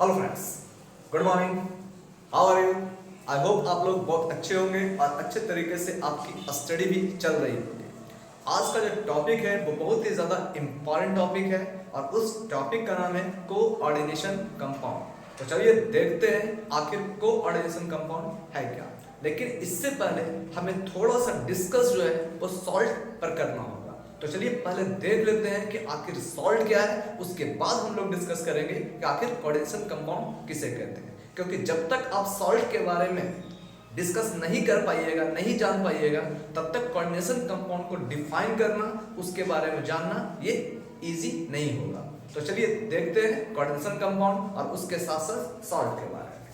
Hello friends, good morning. How are you? I hope आप लोग बहुत अच्छे होंगे और अच्छे तरीके से आपकी स्टडी भी चल रही होगी। आज का जो टॉपिक है वो बहुत ही ज़्यादा इम्पॉर्टेंट टॉपिक है और उस टॉपिक का नाम है कोऑर्डिनेशन कंपाउंड। तो चलिए देखते हैं आखिर कोऑर्डिनेशन कंपाउंड है क्या। लेकिन इससे पहले हमें थोड़ा सा डिस्कस जो है वो सॉल्ट पर करना होगा। तो चलिए पहले देख लेते हैं कि आखिर सॉल्ट क्या है, उसके बाद हम लोग डिस्कस करेंगे कि आखिर कोऑर्डिनेशन कंपाउंड किसे कहते हैं। क्योंकि जब तक आप सॉल्ट के बारे में डिस्कस नहीं कर पाइएगा, नहीं जान पाइएगा, तब तक कोऑर्डिनेशन कंपाउंड को डिफाइन करना, उसके बारे में जानना ये इजी नहीं होगा। तो चलिए देखते हैं कोऑर्डिनेशन कंपाउंड और उसके साथ साथ सॉल्ट के बारे में।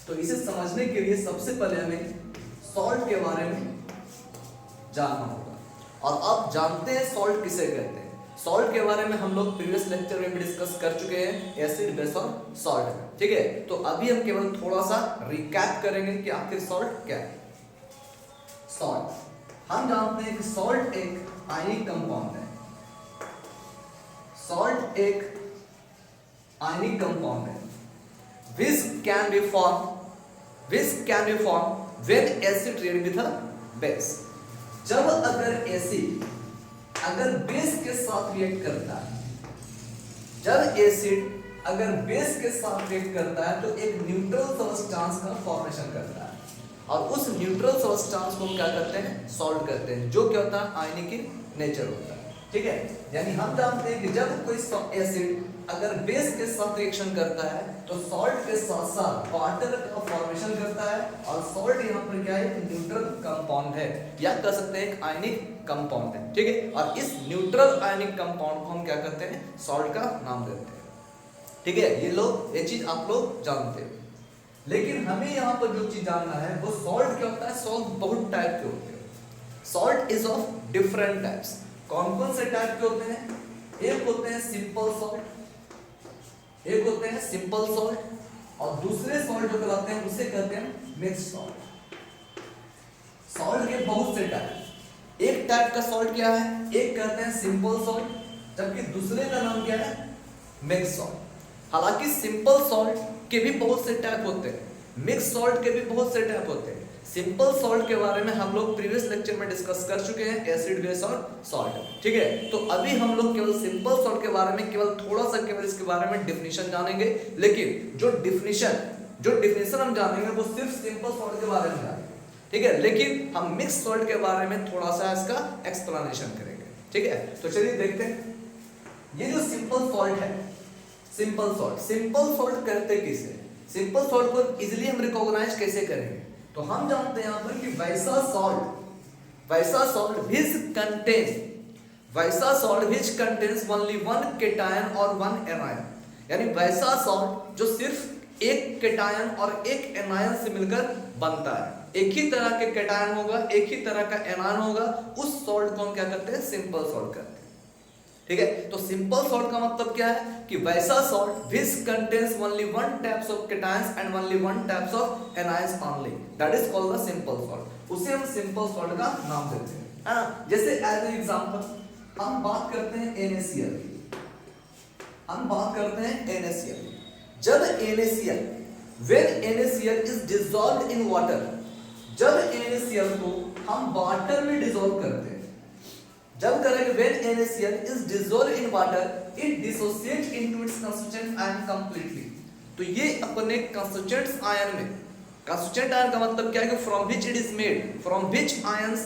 तो इसे समझने के लिए सबसे पहले हमें सॉल्ट के बारे में जानना होगा। और आप जानते हैं सॉल्ट किसे कहते हैं। सॉल्ट के बारे में हम लोग प्रीवियस लेक्चर में भी डिस्कस कर चुके हैं, एसिड बेस और सॉल्ट में। ठीक है, तो अभी हम केवल थोड़ा सा रिकैप करेंगे कि आखिर सॉल्ट क्या है। सॉल्ट हम जानते हैं कि सॉल्ट एक आयनिक कंपाउंड है। सॉल्ट एक आयनिक कंपाउंड है which can be formed when acid react with a base। जब अगर एसिड अगर बेस के साथ रिएक्ट करता है, जब एसिड अगर बेस के साथ रिएक्ट करता है तो एक न्यूट्रल सब्सटेंस का फॉर्मेशन करता है और उस न्यूट्रल सब्सटेंस को हम क्या करते हैं, सॉल्ट करते हैं, जो क्या होता है, आयनिक नेचर होता है। ठीक है, यानी हम जानते हैं कि जब कोई एसिड अगर बेस के साथ रिएक्शन करता है तो सॉल्ट के साथ साथ वाटर का फॉर्मेशन करता है और सॉल्ट यहाँ पर क्या है, न्यूट्रल कंपाउंड है या कह सकते हैं एक आयनिक कंपाउंड है। ठीक है, और इस न्यूट्रल आयनिक कंपाउंड को हम क्या करते हैं, सॉल्ट का नाम देते हैं। ठीक है, ये चीज आप लोग जानते हो। लेकिन हमें यहाँ पर जो चीज जानना है वो सॉल्ट क्या होता है। सॉल्ट बहुत टाइप के होते हैं। Salt is of different types. कौन कौन से टाइप के होते हैं? एक होते हैं सिंपल सॉल्ट, एक होते हैं सिंपल सॉल्ट और दूसरे सॉल्ट जो कहलाते हैं उसे कहते हैं मिक्स्ड सॉल्ट। सॉल्ट के बहुत से टाइप। एक टाइप का सॉल्ट क्या है, एक कहते हैं सिंपल सॉल्ट, जबकि दूसरे का नाम क्या है, मिक्स्ड सॉल्ट। हालांकि सिंपल सॉल्ट के भी बहुत से टाइप होते हैं, मिक्स्ड सॉल्ट के भी बहुत से टाइप होते हैं। सिंपल सॉल्ट के बारे में हम लोग प्रीवियस लेक्चर में डिस्कस कर चुके हैं, एसिड बेस और सॉल्ट। ठीक है, तो अभी हम लोग केवल सिंपल सॉल्ट के बारे में केवल थोड़ा सा केवल इसके बारे में डेफिनेशन जानेंगे। लेकिन जो डेफिनेशन हम जानेंगे वो सिर्फ सिंपल सॉल्ट के बारे में जानेंगे। ठीक है, लेकिन हम मिक्स सॉल्ट के बारे में थोड़ा सा इसका एक्सप्लेनेशन करेंगे। ठीक है, तो चलिए देखते हैं। ये जो सिंपल सॉल्ट है, सिंपल सॉल्ट कहते किसे, सिंपल सॉल्ट को इजीली हम रिकॉग्नाइज कैसे करेंगे। तो हम जानते हैं यहाँ पर कि वैसा salt which contains only one cation और one anion। यानी वैसा सॉल्ट जो सिर्फ एक केटायन और एक एनायन से मिलकर बनता है, एक ही तरह के केटायन होगा, एक ही तरह का एनायन होगा, उस सॉल्ट को हम क्या करते हैं, सिंपल सॉल्ट करते हैं। ठीक है, तो सिंपल सॉल्ट का मतलब क्या है कि वैसा salt which contains only one types of cations and only one types of anions only, that is called the simple salt। उसे हम सिंपल सॉल्ट का नाम देते हैं, है ना। जैसे एज ए एग्जांपल हम बात करते हैं NaCl की, हम बात करते हैं NaCl। जब NaCl when NaCl is dissolved in water, जब NaCl को हम वाटर में डिसॉल्व करते हैं, जब करेंगे when NaCl is dissolved in water it dissociates into its constituent ion completely। तो ये अपने constituent ion में, constituent ion का मतलब क्या है कि from which it is made, from which ions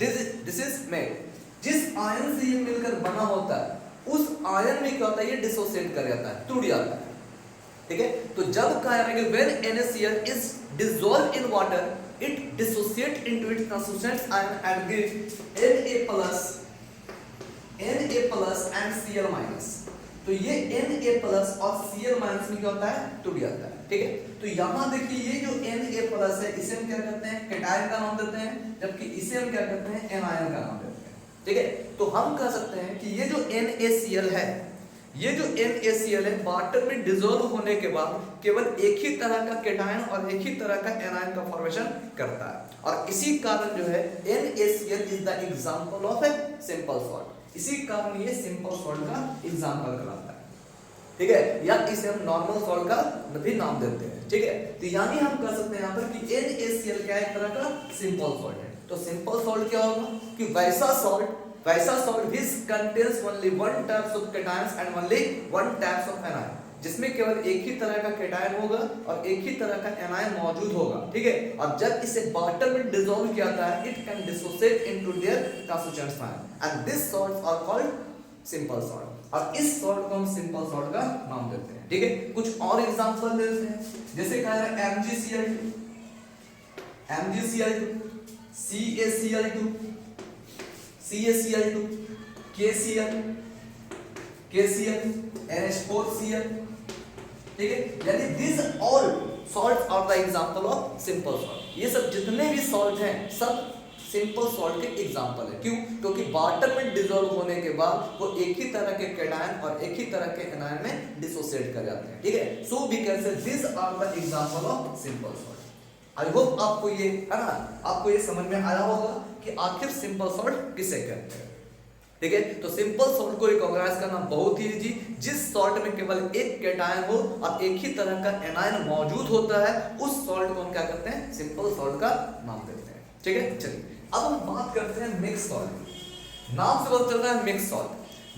this is made, जिस आयन से ये मिलकर बना होता है उस आयन में क्या होता है, ये डिसोसिएट कर जाता है, टूट जाता है। ठीक है, तो जब कह रहे हैं when NaCl is dissolved in water it dissociates into its constituent ion and gives Na+ and Cl-। तो ये Na+ और Cl- में क्या होता है, टूट जाता है। ठीक है, तो यहाँ देखिए ये जो Na+ है इसे हम क्या कहते हैं, केटायन का नाम देते हैं, जबकि इसे हम क्या कहते हैं, एनायन का नाम देते हैं। ठीक है, तो हम कह सकते हैं कि ये जो NaCl है, ये जो NaCl है वाटर में डिसॉल्व होने के बाद केवल एक ही तरह का केटायन और एक ही तरह का एनायन का फॉर्मेशन करता है और इसी कारण जो है NaCl is the example of a simple salt. इसी कारण ये सिंपल सॉल्ट का एग्जांपल कहलाता है। ठीक है, या इसे हम नॉर्मल सॉल्ट का भी नाम देते हैं। ठीक है, तो यानी हम कह सकते हैं यहाँ पर कि NaCl क्या एक तरह का सिंपल सॉल्ट है। तो सिंपल सॉल्ट क्या होगा कि वैसा salt which contains only one types of cations and only one types of anion, जिसमें केवल एक ही तरह का कैटायन होगा और एक ही तरह का एनायन मौजूद होगा। ठीक है, और जब इसे वाटर में डिसॉल्व किया जाता है it can dissociate into their constituents form and this salts are called simple salt, और इस सॉल्ट को हम सिंपल सॉल्ट का नाम देते हैं। ठीक है, कुछ और एग्जांपल देते हैं, जैसे कहा है MgCl2, CaCl2, CaCl2, KCl, NH4Cl। ठीक है, यानी these all salts are the example of simple salt। ये सब जितने भी सॉल्ट हैं सब सिंपल सॉल्ट के एग्जांपल है। क्यों? क्योंकि वाटर में डिसॉल्व होने के बाद वो एक ही तरह के कैटायन और एक ही तरह के एनायन में डिसोसिएट कर जाते हैं। ठीक है, so we can say this are the example of simple salt. I hope आपको ये है ना, आपको ये समझ में आया होगा कि आखिर सिंपल सॉल्ट किसे कहते हैं। ठीक है, तो सिंपल सॉल्ट को रिकॉग्नाइज करना बहुत ही इजी, जिस सॉल्ट में केवल एक कैटायन हो और एक ही तरह का एनायन मौजूद होता है उस सॉल्ट को हम क्या करते हैं, सिंपल सॉल्ट का नाम देते हैं। ठीक है, चलिए अब हम बात करते हैं मिक्स सॉल्ट। नाम से पता चल रहा है मिक्स सॉल्ट।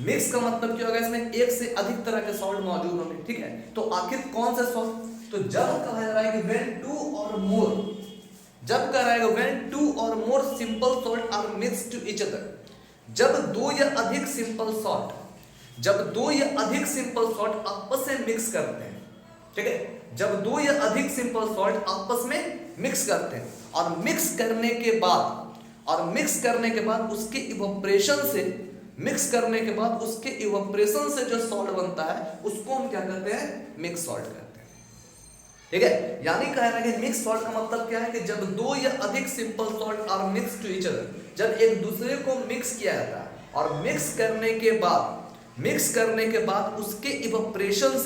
मिक्स का मतलब क्या होगा, इसमें एक से अधिक तरह के सॉल्ट मौजूद होंगे। ठीक है, तो आखिर कौन से सॉल्ट, तो जब कहा जा रहा है कि when two or more, जब कह रहा है when two or more simple salt are mixed to each other, जब दो या अधिक सिंपल सॉल्ट आपस में मिक्स करते हैं। ठीक है, जब दो या अधिक सिंपल सॉल्ट आपस में मिक्स करते हैं और मिक्स करने के बाद उसके इवोपरेशन से जो सॉल्ट बनता है उसको हम क्या कहते हैं, मिक्स सॉल्ट कहते हैं। ठीक है, यानी कह रहा है कि मिक्स सॉल्ट का मतलब क्या है कि जब दो या अधिक simple salt are mix to each other, जब एक दूसरे को मिक्स किया जाता है और मिक्स करने के बाद उसके इवोपरेशन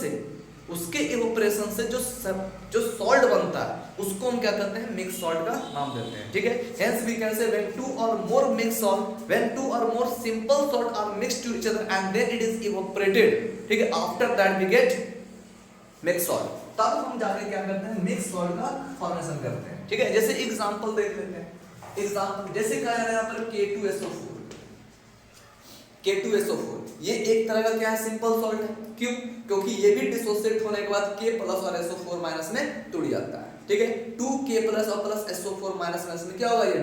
से जो सॉल्ट बनता है उसको हम क्या करते हैं, मिक्स सॉल्ट का नाम देते हैं। ठीक है, hence we can say when two or more simple salt are mixed to each other and then it is evaporated। ठीक है, after that we get mix salt. तब हम जाके क्या करते हैं, मिक्स सॉल्ट का फॉर्मेशन करते हैं। ठीक है, जैसे एग्जांपल देख लेते हैं। एग्जांपल जैसे कहा है यहाँ पर K2SO4, ये एक तरह का क्या है, सिंपल सॉल्ट है। क्यों? क्योंकि ये भी डिसोसिएट होने के बाद K प्लस और SO4 माइनस में टूट जाता है। ठीक है, 2K प्लस और प्लस SO4 माइनस में क्या होगा, ये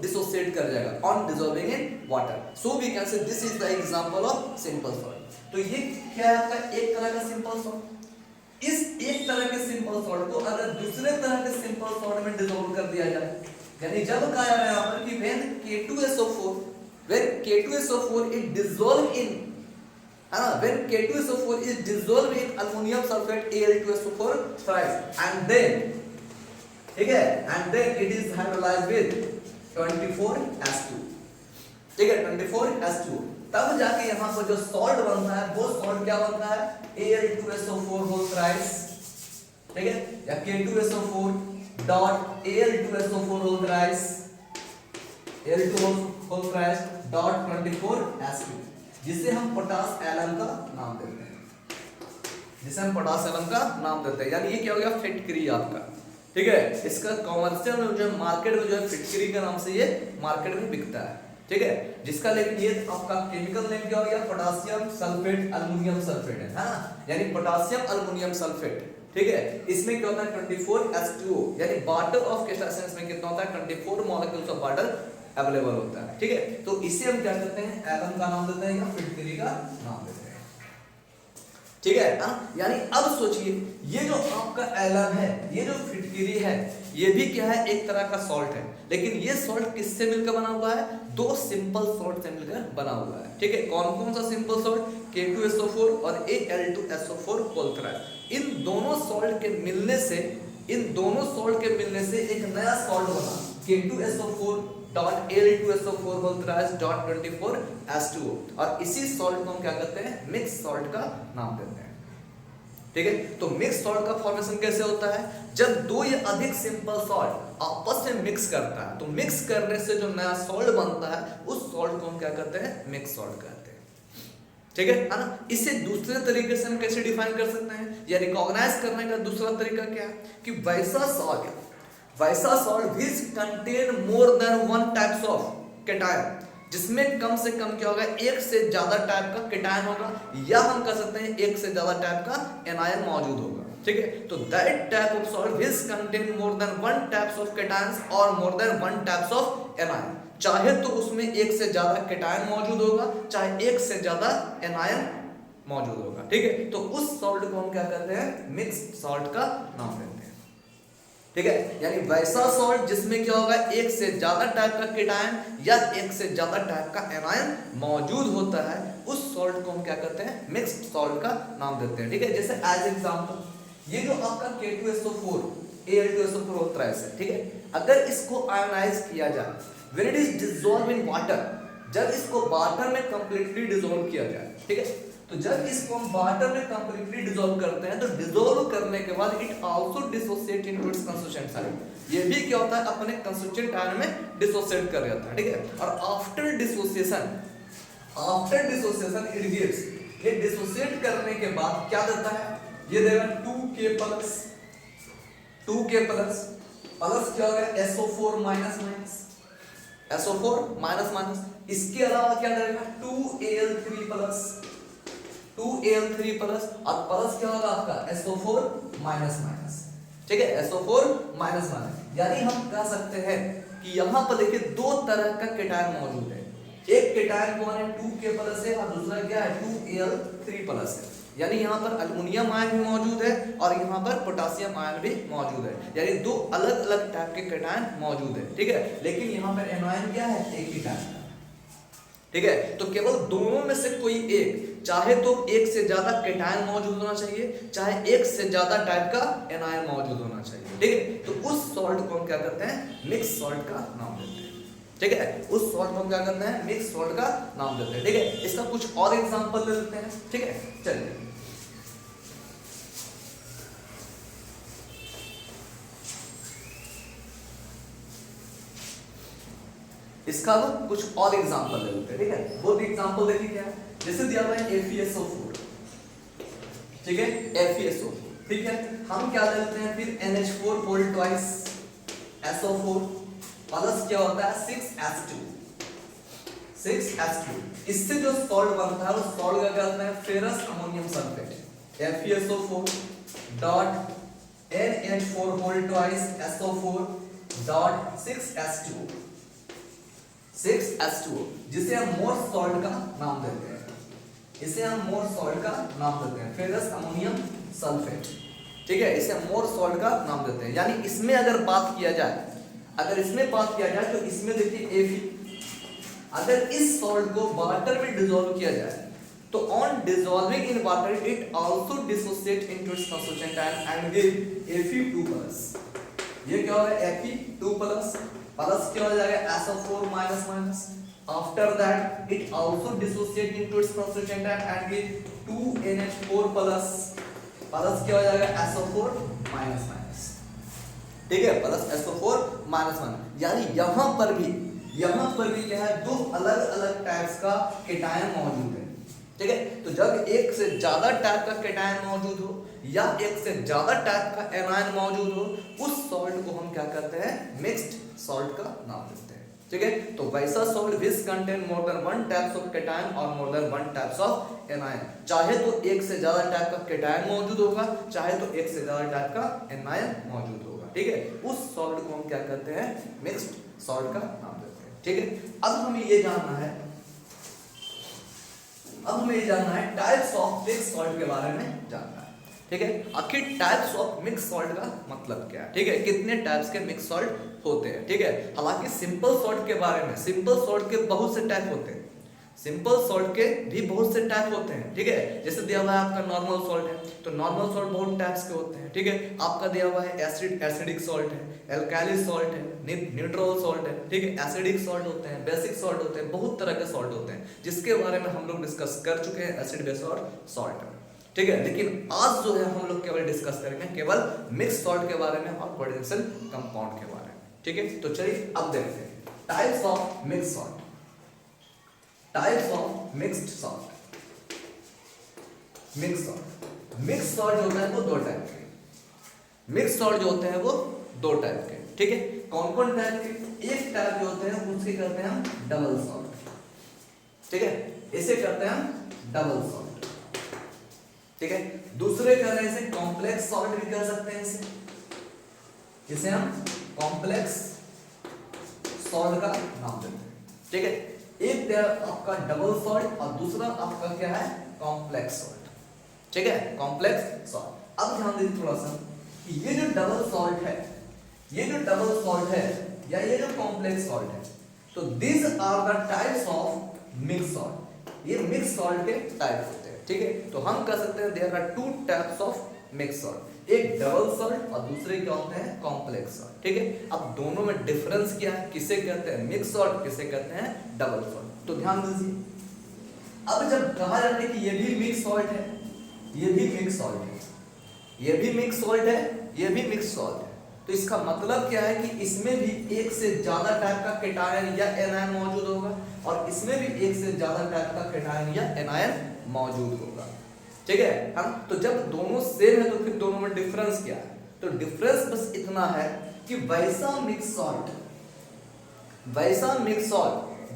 डिसोसिएट कर जाएगा on dissolving in water. So we can say this is the example of simple salt. तो ये क्या है आपका एक तरह का सिंपल सॉल्ट। इस एक तरह के सिंपल सॉल्ट को अगर दूसरे तरह के सिंपल सॉल्ट में डिसॉल्व कर दिया जाए, यानी जब कहा जा रहा है यहाँ पर कि when K2SO4 is dissolved in, है ना, when K2SO4 is dissolved in ammonium sulfate Al2SO4 thrice and then, ठीक है, and then it is hydrolyzed with 24H2। ठीक है, 24H2, तब जाके यहाँ पर जो सॉल्ट बनता है वो सॉल्ट क्या बनता है, Al2SO4 whole thrice। ठीक है, या K2SO4 dot Al2SO4 whole thrice, Al2 whole thrice dot 24H2, जिसे हम पोटास एलम का नाम देते हैं, यानी ये क्या हो गया, फिटकरी आपका। ठीक है, इसका कॉमर्शियल में जो मार्केट में जो है फिटकरी के नाम से ये मार्केट में बिकता है। ठीक है, जिसका लेकिन ये आपका केमिकल नेम क्या हो गया, पोटेशियम सल्फेट एल्युमिनियम सल्फेट है ना, यानी पोटेशियम एल्युमिनियम सल्फेट। ठीक है, इसमें क्या होता है 24H2O, यानी वाटर ऑफ क्रिस्टलाइजेशन में कितना होता है, 24 मॉलिक्यूल्स ऑफ वाटर अवेलेबल होता है। ठीक है, तो इसे हम क्या करते हैं, एलम का नाम देते हैं या फिटकरी का नाम देते हैं। ठीक है ना, यानी अब सोचिए ये जो आपका एलम है, ये जो फिटकरी है, ये भी क्या है, एक तरह का सॉल्ट है, लेकिन ये सॉल्ट किससे मिलकर बना हुआ है, दो सिंपल सॉल्ट से मिलकर बना हुआ है। ठीक है, कौन कौन सा सिंपल सॉल्ट, K2SO4 और Al2SO4 whole thrice। इन दोनों सॉल्ट के मिलने से एक नया सॉल्ट बना, K2SO4 dot Al2SO4 whole thrice dot 24H2O, और इसी सॉल्ट को हम क्या करते हैं, मिक्स सॉल्ट का नाम देते हैं। ठीक है, तो मिक्स सॉल्ट का फॉर्मेशन कैसे होता है, जब दो या अधिक सिंपल सॉल्ट आपस में मिक्स करता है, तो मिक्स करने से जो नया सॉल्ट बनता है उस सॉल्ट को हम क्या कहते हैं, मिक्स सॉल्ट कहते हैं। ठीक है ना। इसे दूसरे तरीके से हम कैसे डिफाइन कर सकते हैं, या रिकॉग्नाइज करने का दूसरा तरीका क्या है कि वैसा salt which contain more than one types of cation, जिसमें कम से कम क्या होगा, एक से ज्यादा टाइप का केटायन होगा, या हम कह सकते हैं एक से ज्यादा टाइप का एनायन मौजूद होगा। ठीक है, तो that type of salt which contain more than one types of cations और more than one types of anion, चाहे तो उसमें एक से ज्यादा केटायन मौजूद होगा, चाहे एक से ज्यादा एनायन मौजूद होगा। ठीक है, तो उस सॉल्ट को हम क्या कहते हैं, मिक्स्ड सॉल्ट का नाम देते हैं। ठीक है, यानी वैसा सॉल्ट जिसमें क्या होगा, एक से ज्यादा टाइप का केटायन या एक से ज्यादा टाइप का एनायन मौजूद होता है, उस सॉल्ट को हम क्या कहते हैं, मिक्स्ड सॉल्ट का नाम देते हैं। ठीक है, जैसे एज एग्जांपल ये जो आपका K2SO4 Al2SO4 होता है, ठीक है, अगर इसको आयोनाइज किया जाए, when it is dissolve in water, जब इसको वाटर में कंप्लीटली डिसॉल्व किया जाए, ठीक है, तो जब इसको हम वाटर में कंप्लीटली डिसॉल्व करते हैं, तो डिसॉल्व करने के बाद it also dissociate into it's constituent ion, ये भी क्या होता है, अपने कंस्टिट्यूएंट आयन में डिसोसिएट कर जाता है। ठीक है, और आफ्टर डिसोसिएशन इट गिव्स, ये डिसोसिएट करने के बाद क्या देता है, ये देगा 2K प्लस क्या होगा, SO4 माइनस, इसके अलावा क्या देगा 2Al3 प्लस, और प्लस क्या होगा आपका SO4 माइनस। ठीक है, SO4 माइनस, यानी हम कह सकते हैं कि यहां पर देखिए दो तरह का केटायन मौजूद है, एक केटायन कौन है, 2K प्लस है, और दूसरा क्या है, 2Al3 प्लस है। यानी यहाँ पर एल्युमिनियम आयन भी मौजूद है और यहाँ पर पोटेशियम आयन भी मौजूद है, यानी दो अलग अलग टाइप के केटायन मौजूद है। ठीक है, लेकिन यहाँ पर एनायन क्या है, एक ही टाइप का। ठीक है, तो केवल दोनों में से कोई एक, चाहे तो एक से ज्यादा केटायन मौजूद होना चाहिए, चाहे एक से ज्यादा टाइप का एनायन मौजूद होना चाहिए। ठीक है, तो उस सॉल्ट को हम क्या करते हैं, मिक्स सॉल्ट का नाम देते हैं। ठीक है, उस सॉल्ट को हम क्या करते हैं, मिक्स सॉल्ट का नाम देते हैं। ठीक है, इसका कुछ और एग्जांपल ले लेते हैं। ठीक है, चलिए इसका कुछ और एग्जांपल ले लेते हैं। ठीक है, वो एग्जांपल देखिए क्या है, जैसे दिया हुआ है FeSO4, ठीक है, FeSO4, ठीक है, हम क्या ले लेते हैं फिर NH4 whole twice SO4 plus क्या होता है 6H2, इससे जो सॉल्ट बनता है उस सॉल्ट का क्या होता है, ferrous ammonium sulphate, FeSO4 dot NH4 whole twice SO4 dot 6H2, जिसे हम मोर सॉल्ट का नाम देते हैं, इसे हम मोर सॉल्ट का नाम देते हैं, फेरस अमोनियम सल्फेट। ठीक है, इसे हम मोर सॉल्ट का नाम देते हैं। यानी इसमें अगर बात किया जाए, तो इसमें देखिए Fe, अगर इस सॉल्ट को वाटर में डिसॉल्व किया जाए, तो on dissolving in water it also dissociate into it's constituent ion and give Fe2+। ये क्या होगा, Fe2+, प्लस क्या हो जाएगा SO4 minus, after that it also dissociate into it's constituent and give 2NH4 plus क्या हो जाएगा SO4 माइनस। ठीक है, प्लस SO4 माइनस, यानी यहां पर भी क्या है, दो अलग अलग टाइप्स का केटायन मौजूद है। ठीक है, तो जब एक से ज्यादा टाइप का केटायन मौजूद हो या एक से ज्यादा टाइप का एनायन मौजूद हो, उस सॉल्ट को हम क्या कहते हैं, मिक्स्ड सॉल्ट का नाम देते हैं। ठीक है, तो वैसा salt which contain more than one types of cation और more than one types of anion, चाहे तो एक से ज्यादा टाइप का केटायन मौजूद होगा, चाहे तो एक से ज्यादा टाइप का एनायन मौजूद होगा। ठीक है, उस सॉल्ट को हम क्या कहते हैं, मिक्स्ड सॉल्ट का नाम देते हैं। ठीक है, अब हमें ये जानना है टाइप्स ऑफ मिक्स सॉल्ट के बारे में जानना है। ठीक है, आखिर टाइप्स ऑफ मिक्स सॉल्ट का मतलब क्या है। ठीक है, कितने टाइप्स के मिक्स सॉल्ट होते हैं। ठीक है, हालांकि सिंपल सॉल्ट के बारे में, सिंपल सॉल्ट के बहुत से टाइप होते हैं, सिंपल सॉल्ट के भी बहुत से टाइप होते हैं। ठीक है, जैसे दिया हुआ है आपका नॉर्मल सॉल्ट है, तो नॉर्मल सॉल्ट बहुत टाइप्स के होते हैं। ठीक है, आपका दिया हुआ है एसिडिक सॉल्ट है, एल्काइली सॉल्ट है, न्यूट्रल सॉल्ट है। ठीक है, एसिडिक सॉल्ट होते हैं, बेसिक सॉल्ट होते हैं, बहुत तरह के सॉल्ट होते हैं, जिसके बारे में हम लोग डिस्कस कर चुके हैं, एसिड बेस और सॉल्ट। ठीक है, लेकिन आज जो है हम लोग केवल डिस्कस करेंगे केवल मिक्स सॉल्ट के बारे में और कोएडेंशियल कंपाउंड के बारे में। ठीक है, तो चलिए अब देखते हैं types of mix salt, types of mixed salt. Mix salt, mix salt जो होता है वो दो टाइप के, मिक्स सॉल्ट जो होते हैं वो दो टाइप के, ठीक है। कौन कौन टाइप के? एक टाइप जो होते हैं उसके करते हैं हम डबल सॉल्ट, ठीक है, इसे करते हैं हम डबल सॉल्ट, ठीक है। दूसरे कर रहे हैं कॉम्प्लेक्स सॉल्ट भी कर सकते हैं इसे हम कॉम्प्लेक्स सॉल्ट का नाम देते हैं, ठीक है। एक आपका डबल सॉल्ट और दूसरा आपका क्या है? कॉम्प्लेक्स सॉल्ट, ठीक है, कॉम्प्लेक्स सॉल्ट। अब ध्यान दीजिए थोड़ा सा कि ये जो डबल सॉल्ट है, ये जो डबल सॉल्ट है या ये जो कॉम्प्लेक्स सॉल्ट है, तो this are the types of mix salt, ये मिक्स सॉल्ट के टाइप होते हैं, ठीक है। तो हम कह सकते हैं there are two types of mix salt, एक डबल सॉल्ट और दूसरे क्या होते हैं? कॉम्प्लेक्स सॉल्ट, ठीक है। अब दोनों में डिफरेंस क्या है? किसे कहते हैं मिक्स सॉल्ट, किसे कहते हैं डबल सॉल्ट? तो ध्यान दीजिए, अब जब कहा जाता है कि ये भी मिक्स सॉल्ट है, ये भी मिक्स सॉल्ट है, ये भी मिक्स सॉल्ट है, ये भी मिक्स सॉल्ट है, तो इसका मतलब क्या है कि इसमें भी एक से ज्यादा टाइप का केटायन या एनायन मौजूद होगा और इसमें भी एक से ज्यादा टाइप का केटायन या एनायन मौजूद होगा, ठीक है। हम तो जब दोनों सेम है तो फिर दोनों में डिफरेंस क्या है? तो डिफरेंस बस इतना है कि वैसा mix salt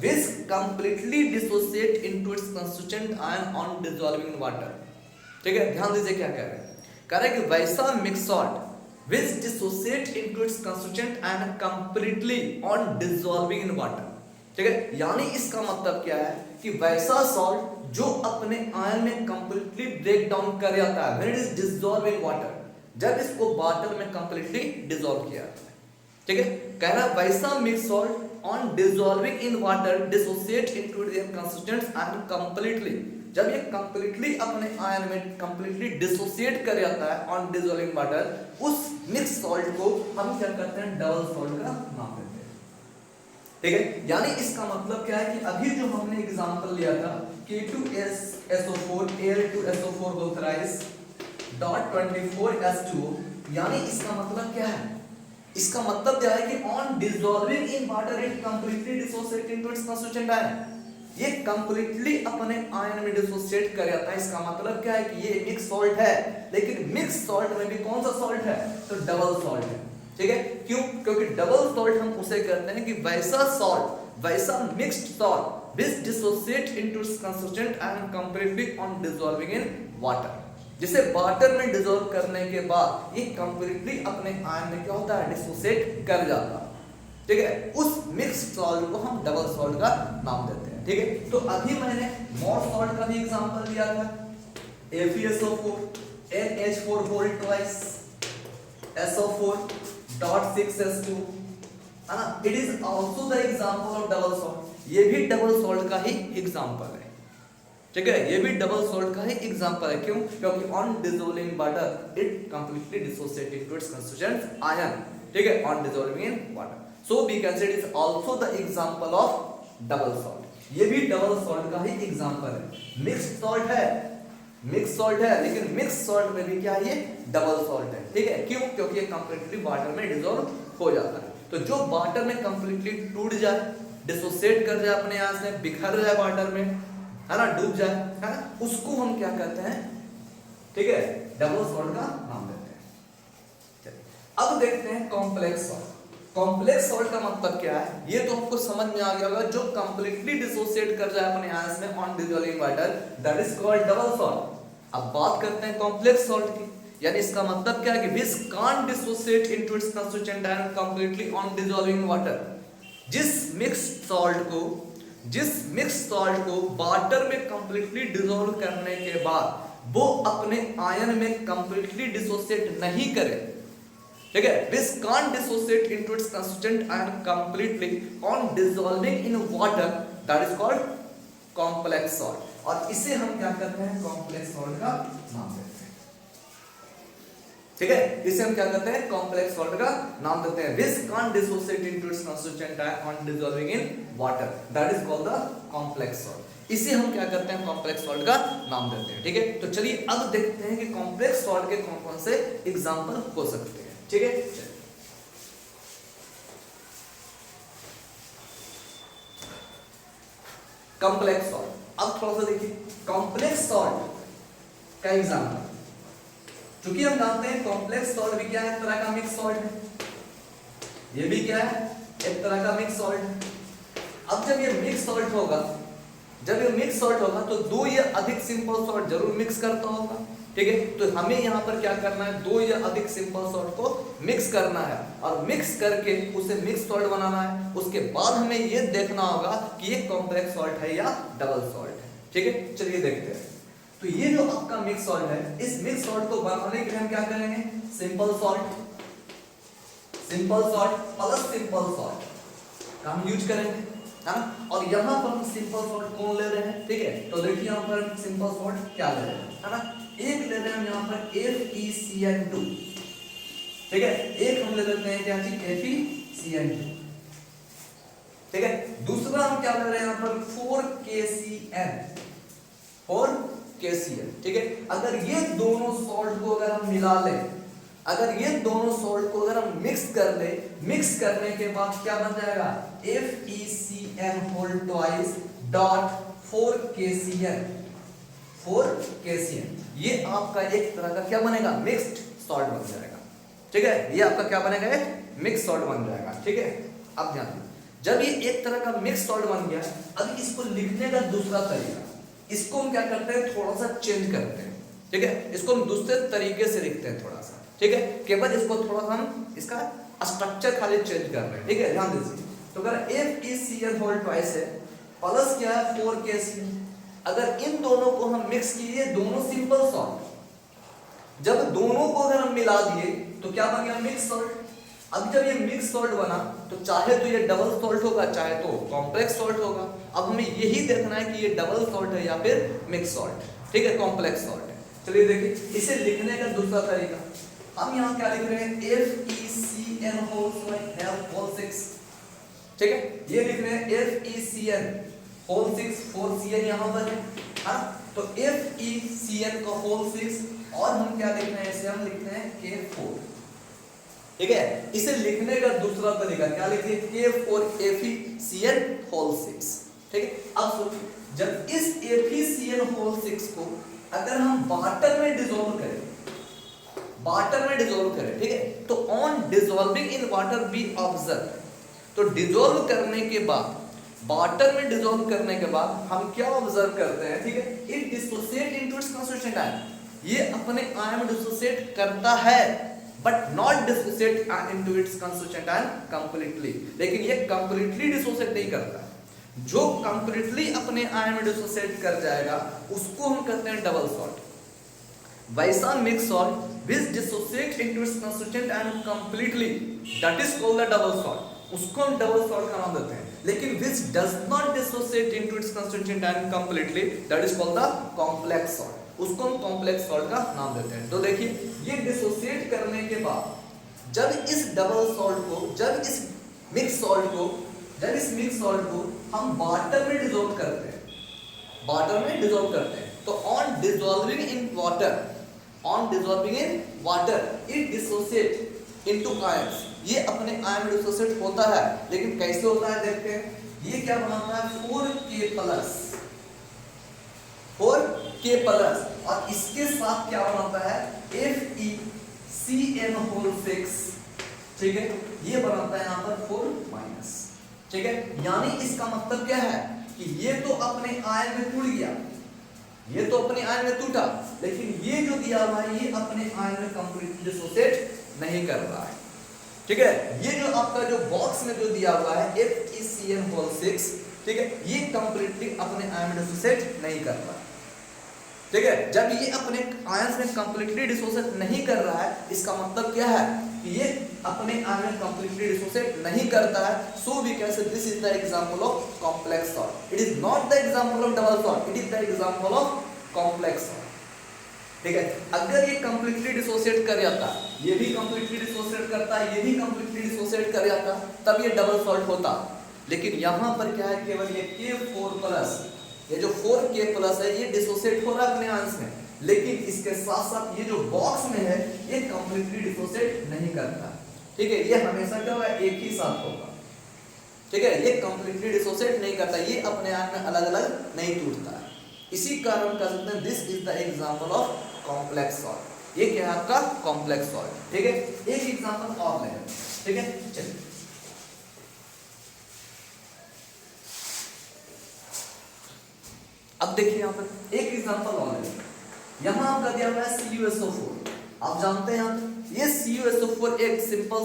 which completely dissociate into its constituent ion on dissolving in water, ठीक है। ध्यान दीजिए क्या कह रहे हैं, कह रहे हैं कि वैसा mix salt which dissociate into its constituent ion completely on dissolving in water, ठीक है। यानी इसका मतलब क्या है कि वैसा सॉल्ट जो अपने आयन में कंप्लीटली ब्रेक डाउन कर जाता है when it is dissolved in water, जब इसको वाटर में कंप्लीटली डिसॉल्व किया जाता है, ठीक है। कह रहा वैसा mix salt on dissolving in water dissociate into there constituents ion completely, जब ये कंप्लीटली अपने आयन में कंप्लीटली डिसोसिएट कर जाता है ऑन डिसॉल्विंग वाटर, उस मिक्स सॉल्ट को हम क्या करते हैं? डबल सॉल्ट का नाम देते हैं, ठीक है। यानी इसका मतलब क्या है कि अभी जो हमने एग्जांपल लिया था K2SO4 Al2SO4 बोल थ्राइस डॉट 24H2O, यानी इसका मतलब क्या है? इसका मतलब क्या है कि on dissolving in water it completely dissociate into it's constituent ion, ये कंप्लीटली अपने आयन में डिसोसिएट कर जाता है। इसका मतलब क्या है कि ये मिक्स सॉल्ट है, लेकिन मिक्स सॉल्ट में भी कौन सा सॉल्ट है? तो डबल सॉल्ट है, ठीक है। क्यों? क्योंकि डबल सॉल्ट हम उसे कहते हैं कि वैसा सॉल्ट, वैसा mixed salt which dissociate into its constituent and completely on dissolving in water, जिसे वाटर में डिसॉल्व करने के बाद ये कंप्लीटली अपने आयन में क्या होता है? डिसोसिएट कर जाता है, ठीक है। उस मिक्स्ड सॉल्ट को हम डबल सॉल्ट का नाम देते हैं, ठीक है। तो अभी मैंने मोर सॉल्ट का भी एग्जांपल दिया था FeSO4 NH4 whole twice SO4.6H2, है ना। It is also the example of double salt, ये भी डबल सॉल्ट का ही एग्जांपल है, ठीक है। ये भी डबल सॉल्ट का ही एग्जांपल है। क्यों? क्योंकि on dissolving water it completely dissociate into its constituents ion, ठीक है, on dissolving in water, so we can say it is also the example of double salt, ये भी डबल सॉल्ट का ही एग्जांपल है। मिक्स्ड सॉल्ट है, mix salt है, लेकिन मिक्स सॉल्ट में भी क्या है? ये डबल सॉल्ट है, ठीक है। क्यों? क्योंकि ये कंप्लीटली वाटर में डिसॉल्व हो जाता है। तो जो वाटर में कंप्लीटली टूट जाए, डिसोसिएट कर जाए, अपने यहाँ से बिखर जाए वाटर में, है ना, डूब जाए, है ना, उसको हम क्या कहते हैं? ठीक है, डबल सॉल्ट का नाम देते हैं। चलिए अब देखते हैं कॉम्प्लेक्स सॉल्ट। कॉम्प्लेक्स सॉल्ट का मतलब क्या है? ये तो आपको समझ में आ गया होगा, जो कंप्लीटली डिसोसिएट कर जाए अपने आयंस में on dissolving water, that is called double salt. अब बात करते हैं कॉम्प्लेक्स सॉल्ट की, यानी इसका मतलब क्या है कि which can't dissociate into its constituent ion completely on dissolving water। जिस मिक्स्ड सॉल्ट को वाटर में कंप्लीटली डिसॉल्व करने के बाद वो अपने आयन में कंप्लीटली डिसोसिएट नहीं करे, ठीक है, which can't dissociate into its constituent ion completely on dissolving in water, that is called complex salt। और इसे हम क्या करते हैं? कॉम्प्लेक्स सॉल्ट का नाम देते हैं, ठीक है, इसे हम क्या करते हैं? कॉम्प्लेक्स सॉल्ट का नाम देते हैं। which can't dissociate into its constituent ion on dissolving in water, that is called the complex salt। इसे हम क्या करते हैं? कॉम्प्लेक्स सॉल्ट का नाम देते हैं, ठीक है। तो चलिए अब देखते हैं कि कॉम्प्लेक्स सॉल्ट के कौन कौन से एग्जांपल हो सकते हैं, ठीक है। कॉम्प्लेक्स सॉल्ट, अब थोड़ा सा देखिए, कॉम्प्लेक्स सॉल्ट क्या एग्जाम्पल, क्योंकि हम जानते हैं कॉम्प्लेक्स सॉल्ट भी क्या है, एक तरह का मिक्स सॉल्ट है, ये भी क्या है, एक तरह का मिक्स सॉल्ट है। अब जब ये मिक्स सॉल्ट होगा, जब ये मिक्स सॉल्ट होगा तो दो या अधिक सिंपल सॉल्ट जरूर मिक्स करता होगा, ठीक है। तो हमें यहाँ पर क्या करना है, दो या अधिक सिंपल सॉल्ट को मिक्स करना है और मिक्स करके उसे मिक्स सॉल्ट बनाना है। उसके बाद हमें ये देखना होगा कि ये कॉम्प्लेक्स सॉल्ट है या डबल सॉल्ट है, ठीक है। चलिए देखते हैं। तो ये जो आपका मिक्स सॉल्ट है, इस मिक्स सॉल्ट को बनाने के लिए हम क्या करेंगे, simple salt plus simple salt का हम यूज करेंगे, है ना। और यहाँ पर हम सिंपल सॉल्ट कौन ले रहे हैं, ठीक है। तो देखिए यहाँ पर सिंपल सॉल्ट क्या ले रहे हैं, है ना। एक ले रहे हैं हम यहाँ पर FeCN2, ठीक है। एक हम ले लेते हैं क्या चीज, FeCN2, ठीक है। दूसरा हम क्या ले रहे हैं यहाँ पर 4KCN, ठीक है। अगर ये दोनों सॉल्ट को अगर हम मिला लें, अगर ये दोनों सॉल्ट को अगर हम मिक्स कर ले, मिक्स करने के बाद क्या बन जाएगा, FeCN whole twice dot 4KCN, ये आपका एक तरह का क्या बनेगा, मिक्स्ड सॉल्ट बन जाएगा, ठीक है। ये आपका क्या बनेगा, एक मिक्स सॉल्ट बन जाएगा, ठीक है। अब ध्यान दें, जब ये एक तरह का मिक्स सॉल्ट बन गया, अब इसको लिखने का दूसरा तरीका, इसको हम क्या करते हैं, थोड़ा सा चेंज करते हैं, ठीक है। इसको हम दूसरे तरीके से लिखते हैं थोड़ा सा, ठीक है। केवल इसको थोड़ा सा हम इसका स्ट्रक्चर खाली चेंज कर रहे हैं, ठीक है। ध्यान दीजिए, तो अगर FeCN होल ट्वाइस है प्लस क्या है 4KCN, अगर इन दोनों को हम मिक्स किए, दोनों सिंपल सॉल्ट, जब दोनों को अगर हम मिला दिए तो क्या बन गया, मिक्स सॉल्ट। अब जब ये मिक्स सॉल्ट बना तो चाहे तो ये डबल सॉल्ट होगा, चाहे तो कॉम्प्लेक्स सॉल्ट होगा। अब हमें यही देखना है कि ये डबल सॉल्ट है या फिर मिक्स सॉल्ट, ठीक है, कॉम्प्लेक्स सॉल्ट है। चलिए देखिए, इसे लिखने का दूसरा तरीका, हम यहाँ क्या लिख रहे हैं, FeCN होल 6, ठीक है। ये लिख रहे हैं FeCN होल 6, 4CN यहाँ पर है, हाँ। तो FeCN का होल 6 और हम क्या लिख रहे हैं, इसे हम लिख रहे हैं K4, ठीक है। इसे लिखने का दूसरा तरीका क्या लिखिए, K4 FeCN होल 6, ठीक है। अब सोचिए, जब इस FeCN होल 6 को अगर हम वाटर में डिसॉल्व करें, वाटर में डिसॉल्व करें, ठीक है, तो on dissolving in water B observe, तो डिसॉल्व करने के बाद, वाटर में डिसॉल्व करने के बाद हम क्या ऑब्जर्व करते हैं, ठीक है, it dissociate into its constituent ion, ये अपने आयन में डिसोसिएट करता है but not dissociate into its constituent ion completely, लेकिन ये कंप्लीटली डिसोसिएट नहीं करता। जो कंप्लीटली अपने आयन में डिसोसिएट कर जाएगा उसको हम कहते हैं डबल सॉल्ट। वैसा mix salt which dissociate into its constituent and completely, that is called the double salt, उसको हम डबल सॉल्ट का नाम देते हैं। लेकिन which does not dissociate into its constituent and completely, that is called the complex salt, उसको हम complex salt का नाम देते हैं। तो देखिए, ये डिसोसिएट करने के बाद जब इस डबल सॉल्ट को, जब इस मिक्स सॉल्ट को हम वाटर में डिसॉल्व करते हैं, वाटर में डिसॉल्व करते हैं, तो on dissolving in water it dissociate into ions, ये अपने आयन में डिसोसिएट होता है। लेकिन कैसे होता है देखते हैं, ये क्या बनाता है 4K प्लस और इसके साथ क्या बनाता है FeCN होल 6, ठीक है, ये बनाता है यहाँ पर 4 माइनस, ठीक है। यानी इसका मतलब क्या है कि ये तो अपने आयन में टूट गया, ये तो अपने आयन में टूटा, लेकिन ये जो दिया हुआ है ये अपने आयन में कंप्लीटली डिसोसिएट नहीं कर रहा है, ठीक है। ये जो आपका जो बॉक्स में जो दिया हुआ है FeCN होल 6, ठीक है, ये कंप्लीटली अपने आयन में डिसोसिएट नहीं कर रहा है, ठीक है। जब ये अपने आयन में कंप्लीटली डिसोसिएट नहीं कर रहा है, इसका मतलब क्या है कि ये अपने आयन में कंप्लीटली डिसोसिएट नहीं करता है। So we can say this is the example of complex salt, it is not the example of double salt, it is the example of complex salt, ठीक है। अगर ये कंप्लीटली डिसोसिएट कर जाता, ये भी कंप्लीटली डिसोसिएट करता, ये भी कंप्लीटली डिसोसिएट कर जाता, तब ये डबल सॉल्ट होता। लेकिन यहाँ पर क्या है, केवल ये K4 प्लस, ये जो 4K प्लस है ये डिसोसिएट हो रहा है अपने आयन में, लेकिन इसके साथ साथ ये जो बॉक्स में है ये कंप्लीटली डिसोसिएट नहीं करता, ठीक है। ये हमेशा क्या होगा, एक ही साथ होगा, ठीक है। ये कंप्लीटली डिसोसिएट नहीं करता, ये अपने आयन में अलग अलग नहीं टूटता है। इसी कारण कह सकते हैं this is the example of complex salt. ये क्या है आपका कॉम्प्लेक्स सॉल्ट। ठीक है, एक एग्जांपल और ले लेते हैं। ठीक है, चलिए अब देखिए यहाँ पर एक एग्जांपल और ले लेते हैं। यहाँ आपका दिया हुआ है CuSO4। आप जानते हैं यहाँ पे ये CuSO4 एक सिंपल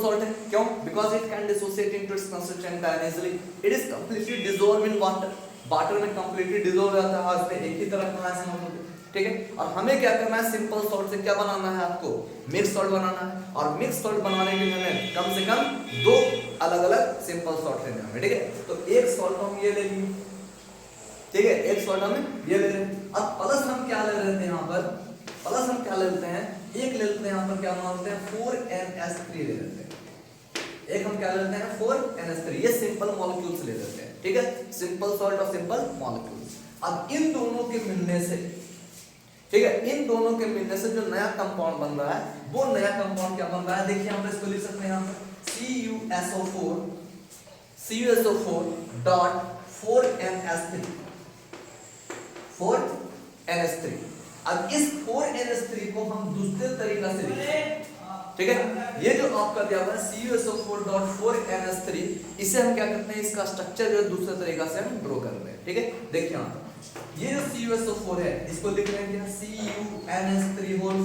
सॉल्ट है। क्यों? Because it can dissociate into it's constituent easily. It is completely dissolve in water. Water में कंप्लीटली डिसॉल्व हो जाता है। आज पे एक ही तरह का है हम। ठीक है, और हमें क्या करना है, सिंपल सॉल्ट से क्या बनाना है, आपको मिक्स सॉल्ट बनाना है। और मिक्स सॉल्ट बनाने के लिए हमें कम से कम 2 अलग-अलग सिंपल सॉल्ट लेने होंगे। ठीक है, तो एक सॉल्ट हम ये ले लिए। ठीक है, एक सॉल्ट हम ये ले रहे हैं। अब प्लस हम क्या ले रहे थे यहाँ पर, प्लस हम क्या ले लेते हैं, एक ले लेते हैं यहाँ पर, क्या मानते हैं 4NH3 ले लेते हैं। एक हम क्या ले लेते हैं 4NH3, ये सिंपल मॉलिक्यूल्स ले लेते हैं। ठीक है, सिंपल सॉल्ट और सिंपल मॉलिक्यूल्स। अब इन दोनों के मिलने से, ठीक है, इन दोनों के मिलने से जो नया कंपाउंड बन रहा है, वो नया कंपाउंड क्या बन रहा है, देखिए हम इसको लिख सकते हैं यहाँ पर CuSO4 डॉट 4NH3। अब इस 4NH3 को हम दूसरे तरीका से लिखेंगे। ठीक है, ये जो आपका दिया हुआ है CuSO4 डॉट 4NH3, इसे हम क्या करते हैं, इसका स्ट्रक्चर जो है दूसरे तरीका से हम ड्रॉ कर रहे हैं। ठीक है, देखिए यहाँ पर ये जो CuSO4 है, इसको लिख रहे हैं CuNH3 होल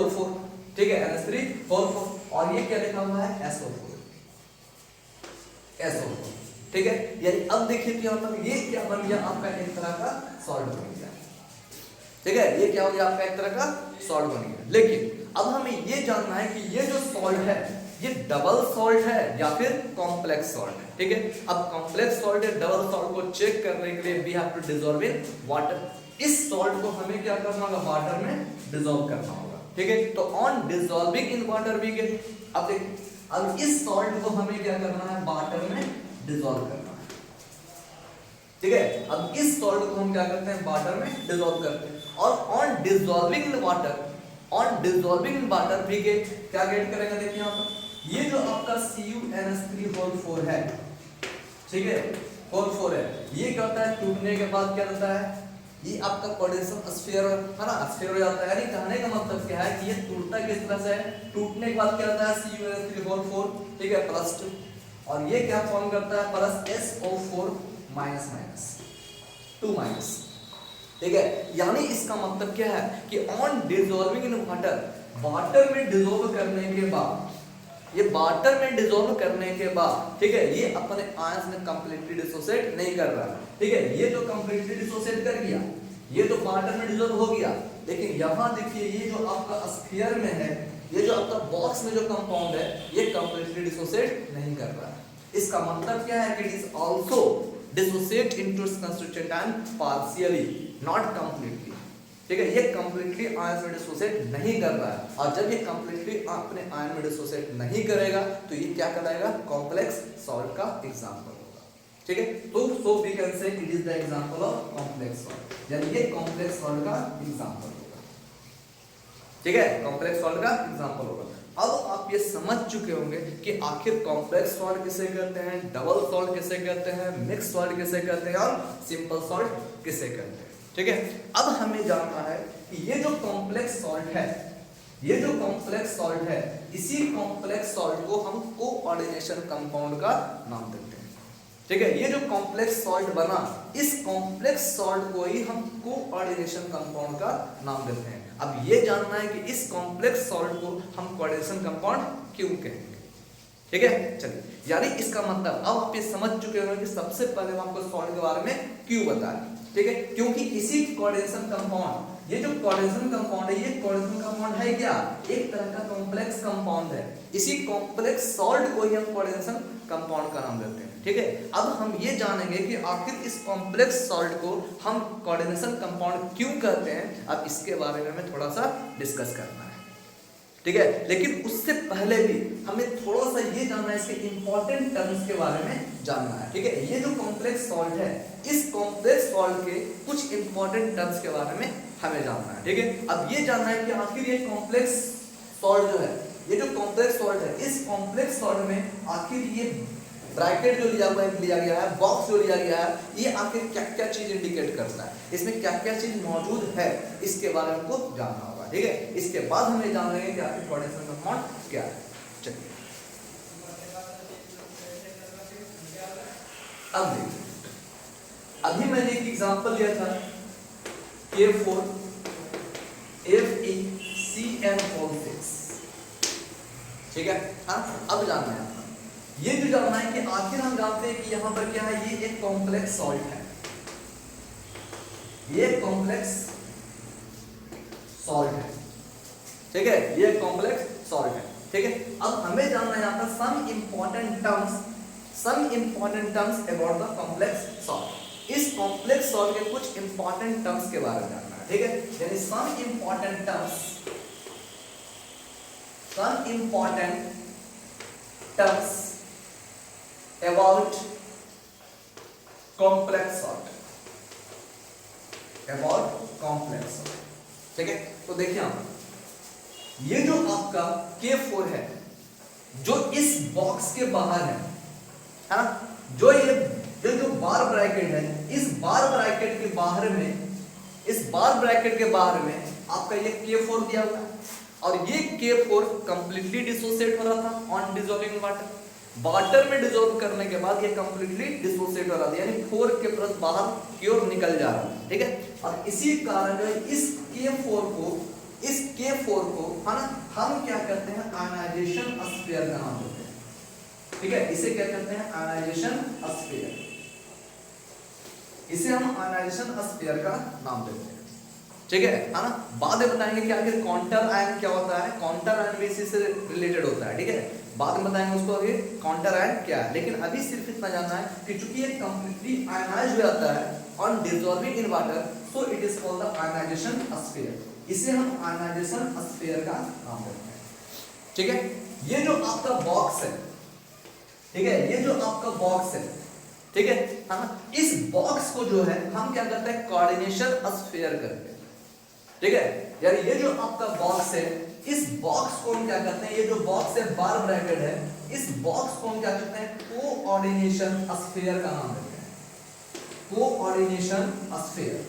4। ठीक है, NH3 होल 4। और ये क्या लिखा हुआ है SO4। ठीक है, यानी अब देखिए कि मतलब ये क्या बन गया, आपका एक तरह का सॉल्ट बन गया। ठीक है, ये क्या हो गया, आपका एक तरह का सॉल्ट बन गया। लेकिन अब हमें ये जानना है कि ये जो सॉल्ट है, ये डबल सॉल्ट है या फिर कॉम्प्लेक्स सॉल्ट है। ठीक है, अब कॉम्प्लेक्स सॉल्ट या डबल सॉल्ट को चेक करने के लिए we have to dissolve in water. इस सॉल्ट को हमें क्या करना होगा, वाटर में डिसॉल्व करना होगा। ठीक है, तो on dissolving in water we get, अब देखिए, अब इस सॉल्ट को हमें क्या करना है, वाटर में डिसॉल्व करना है। ठीक है, अब इस सॉल्ट को हम क्या करते हैं, वाटर में डिसॉल्व करते हैं। और on dissolving in water we get, क्या गेट करेंगे, देखिए यहाँ पर ये जो आपका CuNH3 होल 4 है, ठीक है, होल 4 है, ये क्या होता है, टूटने के बाद क्या होता है, ये आपका कोऑर्डिनेशन स्फीयर है ना, स्फीयर हो जाता है। यानी कहने का मतलब क्या है कि ये टूटता किस तरह से है, टूटने के बाद क्या होता है CuNH3 होल 4, ठीक है, +2, और ये क्या फॉर्म करता है, +SO4 माइनस 2 माइनस। ठीक है, यानी इसका मतलब क्या है कि ऑन डिसॉल्विंग इन वाटर में डिसॉल्व करने के बाद, ये वाटर में डिसॉल्व करने के बाद, ठीक है, ये अपने आयंस में कंप्लीटली डिसोसिएट नहीं कर रहा है। ठीक है, ये तो कंप्लीटली डिसोसिएट कर गया, ये तो वाटर में डिसॉल्व हो गया, लेकिन यहां देखिए ये जो आपका स्फीयर में है, ये जो आपका बॉक्स में जो कंपाउंड है, ये कंप्लीटली डिसोसिएट नहीं कर रहा है। इसका मतलब क्या है कि it is also dissociate into it's constituent and partially, not completely. ठीक है, ये कंप्लीटली आयन में डिसोसिएट नहीं कर रहा है, और जब ये कंप्लीटली अपने आयन में डिसोसिएट नहीं करेगा तो ये क्या कराएगा, कॉम्प्लेक्स सॉल्ट का एग्जांपल होगा। ठीक है, तो so we can say it is the example of complex salt, यानी ये कॉम्प्लेक्स सॉल्ट का एग्जांपल होगा। ठीक है, कॉम्प्लेक्स सॉल्ट का एग्जांपल होगा। अब आप ये समझ चुके होंगे कि आखिर कॉम्प्लेक्स सॉल्ट किसे कहते हैं, डबल सॉल्ट किसे कहते हैं, मिक्स सॉल्ट किसे कहते हैं, और सिंपल सॉल्ट किसे कहते हैं। ठीक है, अब हमें जानना है कि ये जो कॉम्प्लेक्स सॉल्ट है, ये जो कॉम्प्लेक्स सॉल्ट है, इसी कॉम्प्लेक्स सॉल्ट को हम कोऑर्डिनेशन कंपाउंड का नाम देते हैं। ठीक है, ये जो कॉम्प्लेक्स सॉल्ट बना, इस कॉम्प्लेक्स सॉल्ट को ही हम कोऑर्डिनेशन कंपाउंड का नाम देते हैं। अब ये जानना है कि इस कॉम्प्लेक्स सॉल्ट को हम कोऑर्डिनेशन कंपाउंड क्यों कहेंगे। ठीक है, चलिए, यानी इसका मतलब अब आप ये समझ चुके होंगे कि सबसे पहले हम आपको सॉल्ट के बारे में क्यों बताएं। ठीक है, क्योंकि इसी कोऑर्डिनेशन कंपाउंड, ये जो कोऑर्डिनेशन कंपाउंड है, ये कोऑर्डिनेशन कंपाउंड है क्या, एक तरह का कॉम्प्लेक्स कंपाउंड है। इसी कॉम्प्लेक्स सॉल्ट को ही हम कोऑर्डिनेशन कंपाउंड का नाम देते हैं। ठीक है, अब हम ये जानेंगे कि आखिर इस कॉम्प्लेक्स सॉल्ट को हम कोऑर्डिनेशन कंपाउंड क्यों कहते हैं। अब इसके बारे में हमें थोड़ा सा डिस्कस करना है। ठीक है, लेकिन उससे पहले भी हमें थोड़ा सा ये जानना है, इसके इंपॉर्टेंट टर्म्स के बारे में जानना है। ठीक है, ये जो कॉम्प्लेक्स सॉल्ट है, इस कॉम्प्लेक्स सॉल्ट के कुछ इंपॉर्टेंट टर्म्स के बारे में हमें जानना है। ठीक है, अब ये जानना है कि आखिर ये कॉम्प्लेक्स सॉल्ट जो है, ये जो कॉम्प्लेक्स सॉल्ट है, इस कॉम्प्लेक्स सॉल्ट में आखिर ये ब्रैकेट जो लिया गया है, बॉक्स जो लिया गया है, ये आखिर क्या क्या चीज इंडिकेट करता है, इसमें क्या क्या चीज मौजूद है, इसके बारे में हमको जानना होगा। ठीक है, इसके बाद हम ये जान लेंगे कि आखिर कोऑर्डिनेशन ऑफ अमाउंट क्या है। चलिए अब देखिए, अभी मैंने एक एग्जांपल दिया था K4 FeCN6, ठीक है। हाँ, अब जानना है आपका, ये जो जानना है कि आखिर हम जानते हैं कि यहाँ पर क्या है, ये एक कॉम्प्लेक्स सॉल्ट है, ये कॉम्प्लेक्स सॉल्ट है, ठीक है, ये कॉम्प्लेक्स सॉल्ट है, ठीक है। अब हमें जानना है यहाँ पर some important terms about the complex salt. इस कॉम्प्लेक्स सॉल्ट के कुछ इंपॉर्टेंट टर्म्स के बारे में जानना है, ठीक है, यानी some important terms about complex salt, ठीक है। तो देखिए आप, ये जो आपका K4 है, जो इस बॉक्स के बाहर है ना, जो बार ब्रैकेट है, इस बार ब्रैकेट के बाहर में आपका ये K4 दिया हुआ है, और ये K4 कंप्लीटली डिसोसिएट हो रहा था ऑन डिसॉल्विंग वाटर में डिसॉल्व करने के बाद ये कंप्लीटली डिसोसिएट हो रहा था, यानी 4 के प्लस बाहर की ओर निकल जा रहा है, ठीक है। और इसी कारण जो इस K4 को है ना, हम क्या करते हैं, आयनाइजेशन स्फीयर का नाम देते हैं, ठीक है। इसे क्या करते हैं, आयनाइजेशन स्फीयर, इसे हम आयनाइजेशन स्फीयर का नाम देते हैं, ठीक है ना। बाद में बताएंगे कि आखिर काउंटर आयन क्या होता है, काउंटर आयन भी इसी से रिलेटेड होता है, ठीक है, बाद में बताएंगे उसको आगे काउंटर आयन क्या है। लेकिन अभी सिर्फ इतना जानना है कि चूंकि ये कंप्लीटली आयनाइज हो जाता है on dissolving in water, so it is called the ionisation sphere, इसे हम आयनाइजेशन स्फीयर का नाम देते हैं, ठीक है। ये जो आपका बॉक्स है, ठीक है, ये जो आपका बॉक्स है, ठीक है, इस बॉक्स को जो है हम क्या करते हैं, कोऑर्डिनेशन स्फीयर करते हैं, ठीक है। यानी ये जो आपका बॉक्स है, इस बॉक्स को हम क्या करते हैं, ये जो बॉक्स है बार ब्रैकेट है, इस बॉक्स को हम क्या करते हैं, कोऑर्डिनेशन स्फीयर का नाम देते हैं, कोऑर्डिनेशन स्फीयर,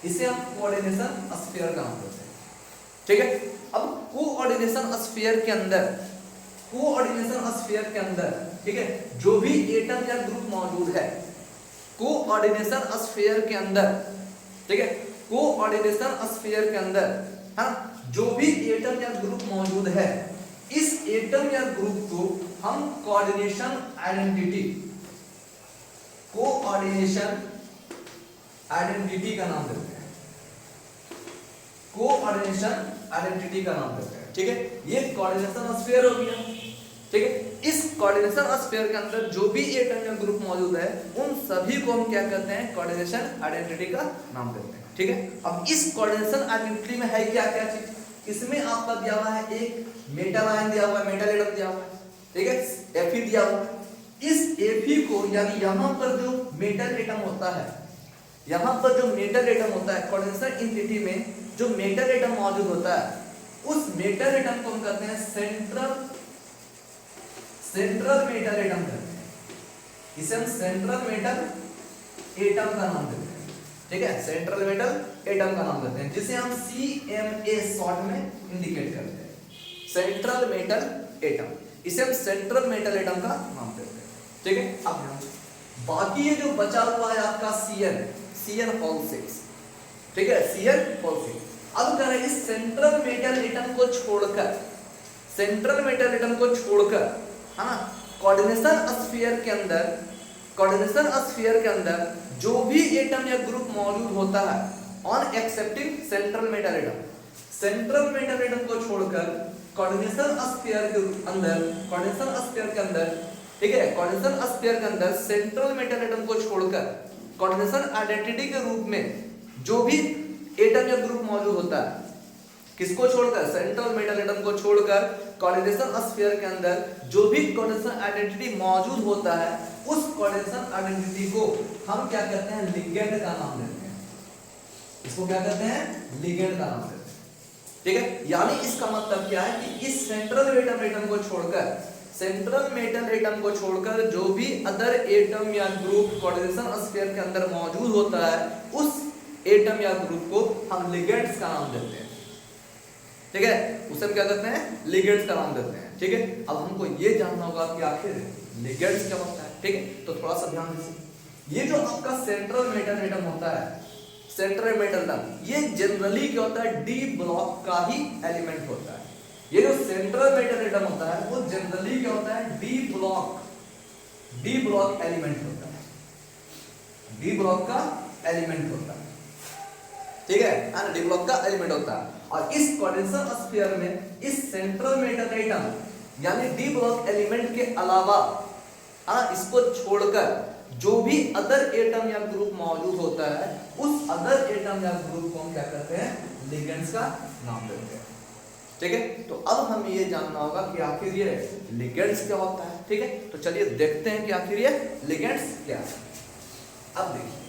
इसे हम कोऑर्डिनेशन स्फीयर का नाम देते हैं, ठीक है। अब कोऑर्डिनेशन स्फीयर के अंदर, ठीक है, जो भी एटम या ग्रुप मौजूद है, कोऑर्डिनेशन स्फीयर के अंदर, ठीक है, कोऑर्डिनेशन स्फीयर के अंदर, हाँ, जो भी एटम या ग्रुप मौजूद है, इस एटम या ग्रुप को हम कोऑर्डिनेशन आइडेंटिटी का नाम देते हैं, कोऑर्डिनेशन आइडेंटिटी का नाम देते हैं, ठीक है। ये कोऑर्डिनेशन स्फीयर हो गया, ठीक है। इस कोऑर्डिनेशन स्फीयर के अंदर जो भी एटम या ग्रुप मौजूद है, उन सभी को हम क्या करते हैं, कोऑर्डिनेशन आइडेंटिटी का नाम देते हैं, ठीक है। अब इस कोऑर्डिनेशन आइडेंटिटी में है क्या क्या चीज, इसमें आपका दिया हुआ है एक मेटल आयन दिया हुआ है, मेटल एटम दिया हुआ है, ठीक है, Fe दिया हुआ है। इस Fe को, यानी यहाँ पर जो मेटल एटम होता है, कोऑर्डिनेशन आइडेंटिटी में जो मेटल एटम मौजूद होता है, उस मेटल एटम को हम कहते हैं सेंट्रल मेटल एटम कहते हैं, इसे हम सेंट्रल मेटल एटम का नाम देते हैं, ठीक है, सेंट्रल मेटल एटम का नाम देते हैं, जिसे हम CMA शॉर्ट में इंडिकेट करते हैं, सेंट्रल मेटल एटम, इसे हम सेंट्रल मेटल एटम का नाम देते हैं, ठीक है। अब बाकी ये जो बचा हुआ है आपका CN6, ठीक है, CN6। अब कह रहे हैं इस सेंट्रल मेटल एटम को छोड़कर, है ना, कोऑर्डिनेशन स्फीयर के अंदर जो भी एटम या ग्रुप मौजूद होता है, on accepting central metal atom को छोड़कर कोऑर्डिनेशन स्फीयर के अंदर, ठीक है, कोऑर्डिनेशन स्फीयर के अंदर सेंट्रल मेटल एटम को छोड़कर कोऑर्डिनेशन आइडेंटिटी के रूप में जो भी एटम या ग्रुप मौजूद होता है, किसको छोड़कर, सेंट्रल मेटल एटम को छोड़कर कोऑर्डिनेशन स्फीयर के अंदर जो भी कोऑर्डिनेशन आइडेंटिटी मौजूद होता है, उस कोऑर्डिनेशन आइडेंटिटी को हम क्या कहते हैं, लिगेंड का नाम देते हैं, इसको क्या कहते हैं, लिगेंड का नाम देते हैं, ठीक है। यानी इसका मतलब क्या है कि इस सेंट्रल एटम को छोड़कर सेंट्रल मेटल एटम को छोड़कर जो भी अदर एटम या ग्रुप कोऑर्डिनेशन स्फीयर के अंदर मौजूद होता है, उस एटम या ग्रुप को हम लिगेंड्स का नाम देते हैं। ठीक है, उसे हम क्या कहते हैं? लिगेंड्स का नाम देते हैं। ठीक है, अब हमको ये जानना होगा कि आखिर लिगेंड्स क्या होता है। ठीक है, तो थोड़ा सा ध्यान दीजिए। ये जो आपका सेंट्रल मेटल एटम होता है, सेंट्रल मेटल एटम, ये जनरली क्या होता है? डी ब्लॉक का ही एलिमेंट होता है। ये जो सेंट्रल मेटल एटम होता है वो जनरली क्या होता है? डी ब्लॉक एलिमेंट होता है, डी ब्लॉक का एलिमेंट होता है। ठीक है, डी ब्लॉक का एलिमेंट होता है। और इस कोऑर्डिनेशन स्फीयर में इस सेंट्रल मेटल एटम यानी डी ब्लॉक एलिमेंट के अलावा इसको छोड़कर जो भी अदर एटम या ग्रुप मौजूद होता है, उस अदर एटम या ग्रुप को हम क्या करते हैं? लिगेंड्स का नाम देते हैं। ठीक है, तो अब हमें ये जानना होगा कि आखिर ये लिगेंड्स क्या होता है। ठीक है, तो चलिए देखते हैं कि आखिर ये लिगेंड्स क्या है। अब देखिए,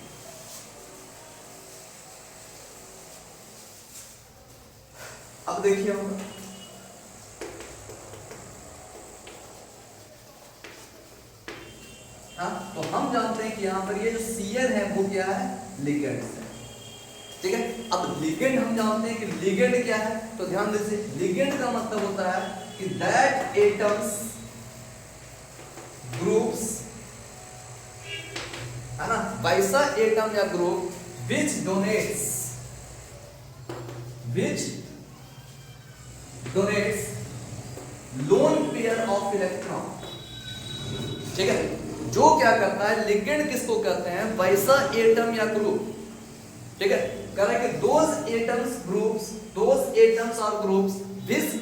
अब देखिए तो हम जानते हैं कि यहाँ पर ये जो Cn है वो क्या है? लिगेंड्स है। ठीक है, अब लिगेंड हम जानते हैं कि लिगेंड क्या है, तो ध्यान दीजिए। लिगेंड का मतलब होता है कि दैट एटम्स ग्रुप्स, है ना, वैसा एटम या group which donates lone pair of electron. ठीक है, जो क्या करता है? लिगेंड किसको कहते हैं? वैसा एटम या ग्रुप। ठीक है, कह रहा है कि दोज एटम्स और groups which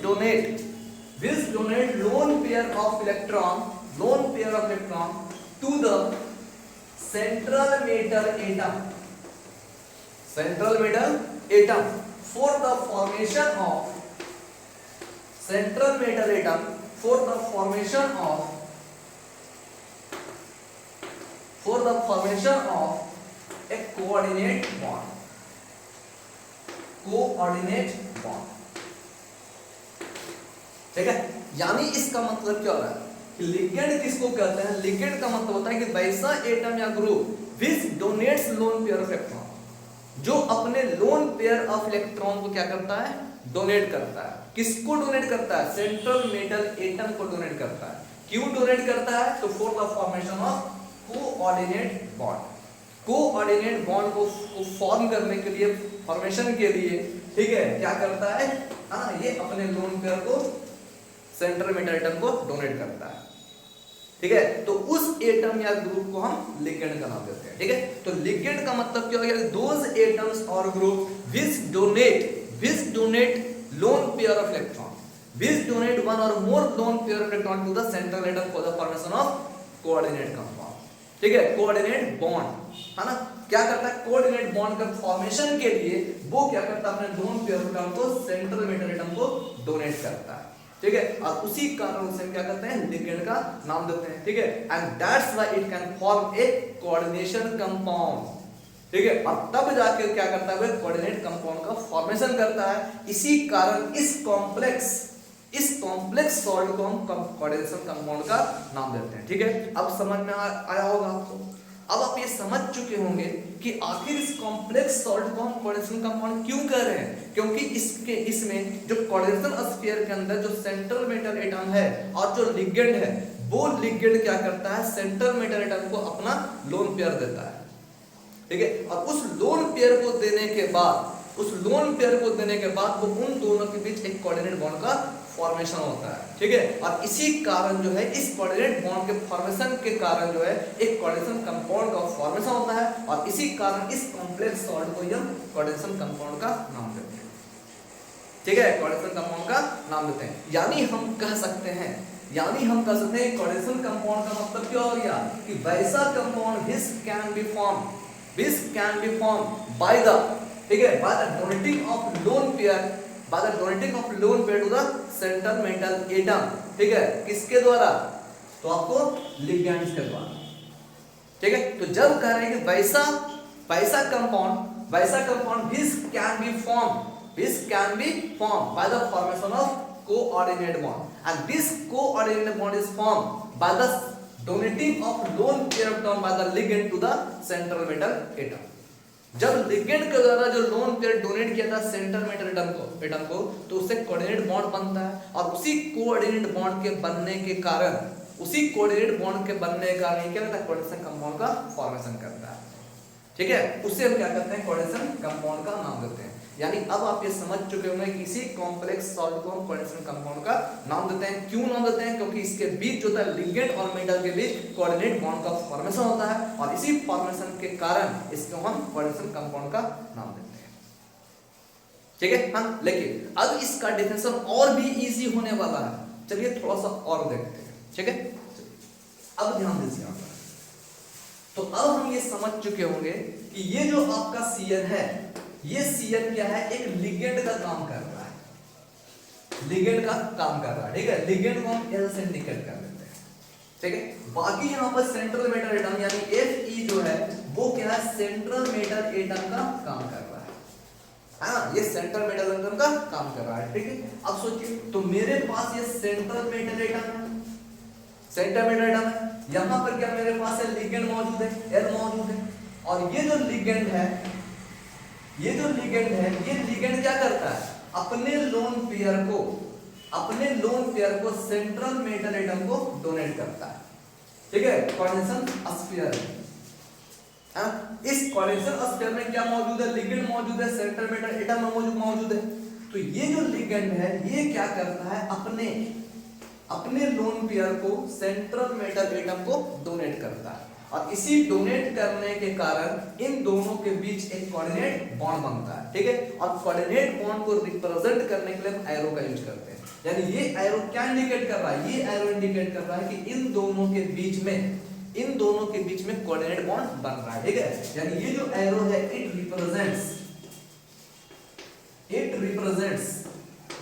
donate lone pair of electron to the central metal atom for the formation of central metal atom for the formation of a coordinate bond। ठीक है, यानी इसका मतलब क्या हो रहा है कि लिगेंड किसको कहते हैं? लिगेंड का मतलब होता है कि वैसा एटम या group which donates lone pair of electron, जो अपने लोन पेयर ऑफ इलेक्ट्रॉन को क्या करता है? डोनेट करता है। किसको डोनेट करता है? सेंट्रल मेटल एटम को डोनेट करता है। क्यों डोनेट करता है? तो for the formation of coordinate bond. Coordinate bond को फॉर्म करने के लिए, फॉर्मेशन के लिए, ठीक है, क्या करता है? ये अपने लोन पेयर को सेंट्रल मेटल एटम को डोनेट करता है। ठीक है, तो उस एटम या ग्रुप को हम लिगेंड का नाम देते हैं। ठीक है, तो लिगेंड का मतलब क्या हो गया? दोज एटम्स और group which donate lone pair of electron, which donate one और more lone pair of electron to the central atom for the formation of coordinate compound. ठीक है, कोऑर्डिनेट बॉन्ड, है ना, क्या करता है? कोऑर्डिनेट बॉन्ड का फॉर्मेशन के लिए वो क्या करता है? अपने लोन पेयर एटम को सेंट्रल मेटल एटम को डोनेट करता है। ठीक है, और उसी कारण से क्या करते हैं? लिगेंड का नाम देते हैं। ठीक है, and that's why it can form A coordination compound. ठीक है, और तब जाके क्या करता है? कोऑर्डिनेट कंपाउंड का फॉर्मेशन करता है। इसी कारण इस कॉम्प्लेक्स सॉल्ट को हम कोऑर्डिनेशन कंपाउंड का नाम देते हैं। ठीक है, अब समझ में आया होगा आपको। अब आप ये समझ चुके होंगे कि आखिर इस कॉम्प्लेक्स सॉल्ट को हम कोऑर्डिनेशन कंपाउंड क्यों कह रहे हैं, क्योंकि इसमें जो कोऑर्डिनेशन स्फीयर के अंदर जो सेंट्रल मेटल एटम है और जो लिगेंड है, वो लिगेंड क्या करता है? सेंट्रल मेटल एटम को अपना लोन पेयर देता है। ठीक है, और उस लोन पेयर को देने के बाद वो उन दोनों के बीच एक कोऑर्डिनेट बॉन्ड का फॉर्मेशन होता है। ठीक है, और इसी कारण जो है, इस कोऑर्डिनेट बॉन्ड के फॉर्मेशन के कारण जो है एक कोऑर्डिनेशन कंपाउंड का फॉर्मेशन होता है, और इसी कारण इस कॉम्प्लेक्स सॉल्ट को हम कोऑर्डिनेशन कंपाउंड का नाम देते हैं। ठीक है, कोऑर्डिनेशन कंपाउंड का नाम देते हैं। यानी हम कह सकते हैं कोऑर्डिनेशन कंपाउंड का मतलब क्या हो गया? कि वैसा compound which can be form by the, ठीक है, by the donating of lone pair to the central metal atom. ठीक है, किसके द्वारा? तो आपको लिगेंड्स के द्वारा। ठीक है, तो जब कह रहे हैं कि वैसा compound which can be form by the formation of coordinate bond, and this coordinate bond is formed by the donating of lone pair electron by the ligand to the central metal atom. जब ligand के द्वारा जो lone pair donate किया था central metal atom को तो उससे coordinate bond बनता है, और उसी कोऑर्डिनेट बॉन्ड के बनने के कारण क्या होता है, कोऑर्डिनेशन कंपाउंड का फॉर्मेशन करता है। ठीक है, उसे हम क्या करते हैं, कोऑर्डिनेशन कंपाउंड का नाम देते हैं। यानी अब आप ये समझ चुके होंगे कि किसी कॉम्प्लेक्स सॉल्ट को हम कोऑर्डिनेशन कंपाउंड का नाम देते हैं। क्यों नाम देते हैं, क्योंकि इसके बीच जो है लिगेंड और मेटल के बीच कोऑर्डिनेट बॉन्ड का फॉर्मेशन होता है, और इसी फॉर्मेशन के कारण इसको हम कोऑर्डिनेशन कंपाउंड का नाम देते हैं। ठीक है, हाँ, लेकिन अब इसका डेफिनेशन और भी इजी होने वाला है। चलिए थोड़ा सा और देखते हैं। ठीक है, अब ध्यान दीजिए यहाँ पर। तो अब हम ये समझ चुके होंगे कि ये जो आपका Cn है, ये Cn क्या है, एक लिगेंड का काम कर रहा है, लिगेंड का काम कर रहा है। ठीक है, लिगेंड को हम L से इंडिकेट कर देते हैं। ठीक है, बाकी यहाँ पर सेंट्रल मेटल एटम यानी Fe जो है वो क्या है, सेंट्रल मेटल एटम का काम कर रहा है ना, ये सेंट्रल मेटल एटम का काम कर रहा है। ठीक है, अब सोचिए, तो मेरे पास ये सेंट्रल मेटल एटम है, सेंट्रल मेटल एटम है, यहाँ पर क्या मेरे पास है, लिगेंड मौजूद है, L मौजूद है, और ये जो लिगेंड है, ये लिगेंड क्या करता है, अपने लोन पेयर को सेंट्रल मेटल एटम को डोनेट करता है। ठीक है, कोऑर्डिनेशन स्फीयर है। इस कोऑर्डिनेशन स्फीयर में क्या मौजूद है, लिगेंड मौजूद है, सेंट्रल मेटल एटम मौजूद है। तो ये जो लिगेंड है ये क्या करता है, अपने लोन पेयर को सेंट्रल मेटल एटम को डोनेट करता है, और इसी डोनेट करने के कारण इन दोनों के बीच एक कोऑर्डिनेट बॉन्ड बनता है। ठीक है, और कोऑर्डिनेट बॉन्ड को रिप्रेजेंट करने के लिए हम एरो का यूज करते हैं। यानी ये एरो क्या इंडिकेट कर रहा है, ये एरो इंडिकेट कर रहा है कि इन दोनों के बीच में कोऑर्डिनेट बॉन्ड बन रहा है। ठीक है, यानी ये जो एरो है it represents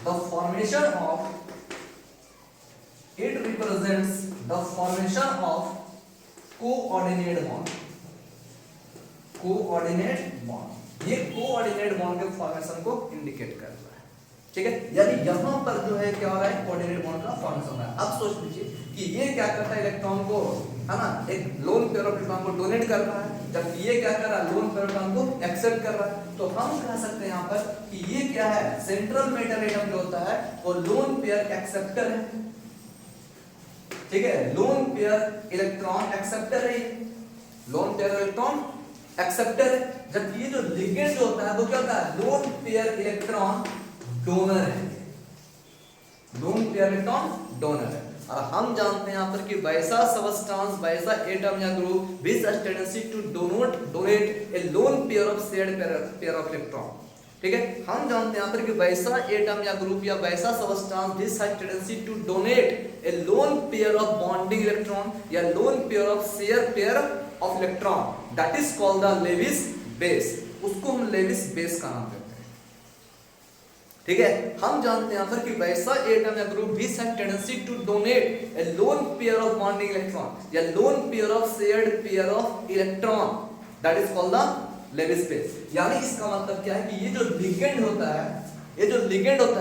the formation of coordinate bond. ये कोऑर्डिनेट बॉन्ड के फॉर्मेशन को इंडिकेट कर रहा है। ठीक है, यानी यहां पर जो है क्या हो रहा है, कोऑर्डिनेट बॉन्ड का फॉर्मेशन हो रहा है। अब सोच लीजिए कि ये क्या करता है, इलेक्ट्रॉन को, है ना, एक लोन पेयर ऑफ इलेक्ट्रॉन को डोनेट कर रहा है, जबकि ये क्या कर रहा है, लोन पेयर इलेक्ट्रॉन को एक्सेप्ट कर रहा है। तो हम कह सकते हैं यहां पर कि ये क्या है, सेंट्रल मेटल एटम जो होता है वो लोन पेयर एक्सेप्टर है। ठीक है, लोन पेयर इलेक्ट्रॉन एक्सेप्टर है, लोन पेयर इलेक्ट्रॉन एक्सेप्टर है, जबकि ये जो लिगेंड जो होता है वो क्या होता है, लोन पेयर इलेक्ट्रॉन डोनर है, लोन पेयर इलेक्ट्रॉन डोनर है। और हम जानते हैं यहाँ पर कि वैसा सबस्टेंस, वैसा एटम या group which has tendency to donate a lone pair of shared pair of electron. ठीक है, हम जानते हैं यहाँ पर कि वैसा एटम या ग्रुप या वैसा substance this has tendency to donate a lone pair of bonding electron या lone pair of share pair of electron, that is called the Lewis base. उसको हम लेविस बेस का नाम देते हैं। ठीक है, हम जानते हैं यहाँ पर कि वैसा एटम या group this has tendency to donate a lone pair of bonding electron या lone pair of shared pair of electron, that is called the Lewis base. यानी इसका मतलब क्या है कि ये जो लिगेंड होता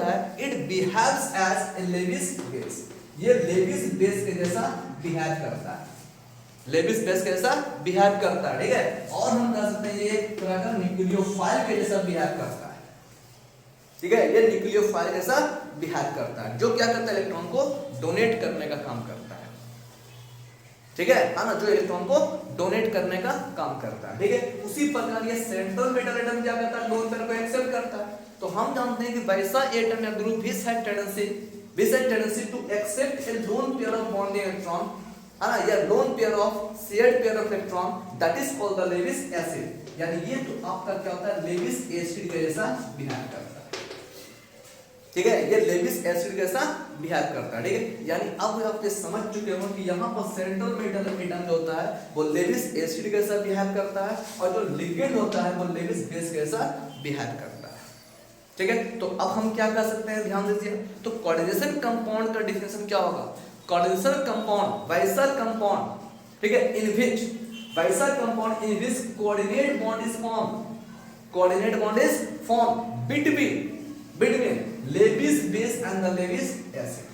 है it behaves as a Lewis base. ये लेविस बेस के जैसा बिहेव करता है, लेविस बेस के जैसा बिहेव करता है। ठीक है, और हम कह सकते हैं ये थोड़ा न्यूक्लियोफाइल के जैसा बिहेव करता है। ठीक है, ये न्यूक्लियोफाइल जैसा बिहेव करता है, जो क्या करता है, इलेक्ट्रॉन को डोनेट करने का काम करता है। ठीक है ना, जो इलेक्ट्रॉन को डोनेट करने का काम करता है। ठीक है, उसी प्रकार ये सेंट्रल मेटल एटम क्या करता है, लोन पेयर को एक्सेप्ट करता है। तो हम जानते हैं कि वैसा एटम या group which has tendency to accept a lone pair of bonding electron, है ना, या lone pair of shared pair of electron, that is called the Lewis acid. यानी ये तो आपका क्या होता है, लेविस एसिड के जैसा बिहेव करता है। ठीक है, ये लेविस एसिड जैसा बिहेव करता है। ठीक है, यानी अब आप ये समझ चुके हो कि यहाँ पर सेंट्रल मेटल एटम जो होता है वो लेविस एसिड जैसा बिहेव करता है, और जो लिगेंड होता है वो लेविस बेस जैसा बिहेव करता है। ठीक है, तो अब हम क्या कर सकते हैं, ध्यान दीजिए। तो कोऑर्डिनेशन कंपाउंड का डेफिनेशन क्या होगा, कोऑर्डिनेशन कंपाउंड वैसा कंपाउंड, ठीक है, इन विच वैसा compound in which coordinate bond is form between Lewis base and the Lewis acid.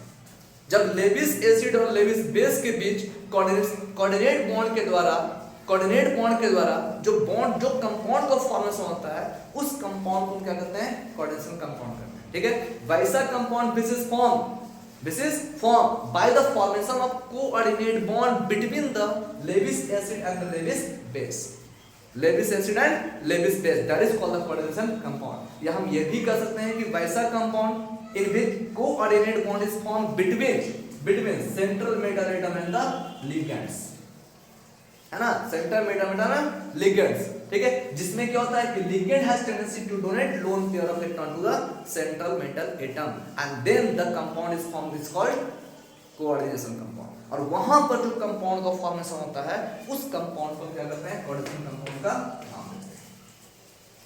जब लेविस एसिड और लेविस बेस के बीच कोऑर्डिनेट बॉन्ड के द्वारा जो कंपाउंड का फॉर्मेशन होता है, उस कंपाउंड को क्या कहते हैं, कोऑर्डिनेशन कंपाउंड कहते हैं। ठीक है, वैसा compound this is form by the formation of coordinate bond between the Lewis acid and the Lewis base. Lewis acid and Lewis base, that is called the coordination compound. या हम ये भी कह सकते हैं कि वैसा compound in which coordinate bond is form between central metal atom and the ligands, है ना, सेंट्रल मेटल एटम लिगेंड्स। ठीक है, जिसमें क्या होता है कि ligand has tendency to donate lone pair of electron to the central metal atom and then the compound is formed, is called coordination compound. और वहां पर जो कंपाउंड का फॉर्मेशन होता है, उस कंपाउंड को क्या कहते हैं, कोऑर्डिनेशन कंपाउंड का नाम देते हैं।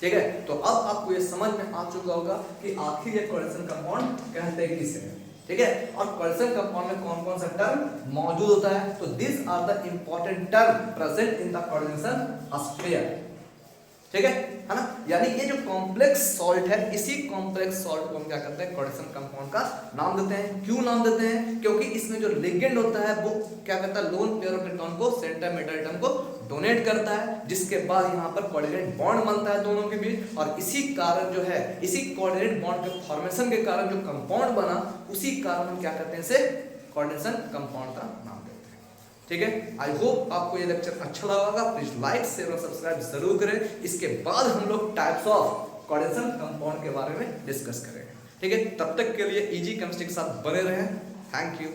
ठीक है, तो अब आपको ये समझ में आ चुका होगा कि आखिर ये कोऑर्डिनेशन कंपाउंड कहते हैं किसे। ठीक है, और कोऑर्डिनेशन कंपाउंड में कौन कौन सा टर्म मौजूद होता है, तो this are the important term present in the coordination sphere. ठीक है ना, यानी ये जो कॉम्प्लेक्स सॉल्ट है, इसी कॉम्प्लेक्स सॉल्ट को हम क्या करते हैं, कोऑर्डिनेशन कंपाउंड का नाम देते हैं। क्यों नाम देते हैं, क्योंकि इसमें जो लिगेंड होता है वो क्या करता है, लोन पेयर ऑफ इलेक्ट्रॉन को सेंट्रल मेटल एटम को डोनेट करता है, जिसके बाद यहाँ पर कोऑर्डिनेट बॉन्ड बनता है दोनों के बीच। और इसी कारण जो है, इसी कोऑर्डिनेट बॉन्ड के फॉर्मेशन के कारण जो कंपाउंड बना, उसी कारण हम क्या कहते हैं, इसे कोऑर्डिनेशन कंपाउंड का नाम देते हैं। ठीक है, आई होप आपको ये लेक्चर अच्छा लगा होगा। प्लीज लाइक शेयर और सब्सक्राइब जरूर करें। इसके बाद हम लोग टाइप्स ऑफ कोऑर्डिनेशन कंपाउंड के बारे में डिस्कस करेंगे। ठीक है, तब तक के लिए इजी केमिस्ट्री के साथ बने रहें। Thank you.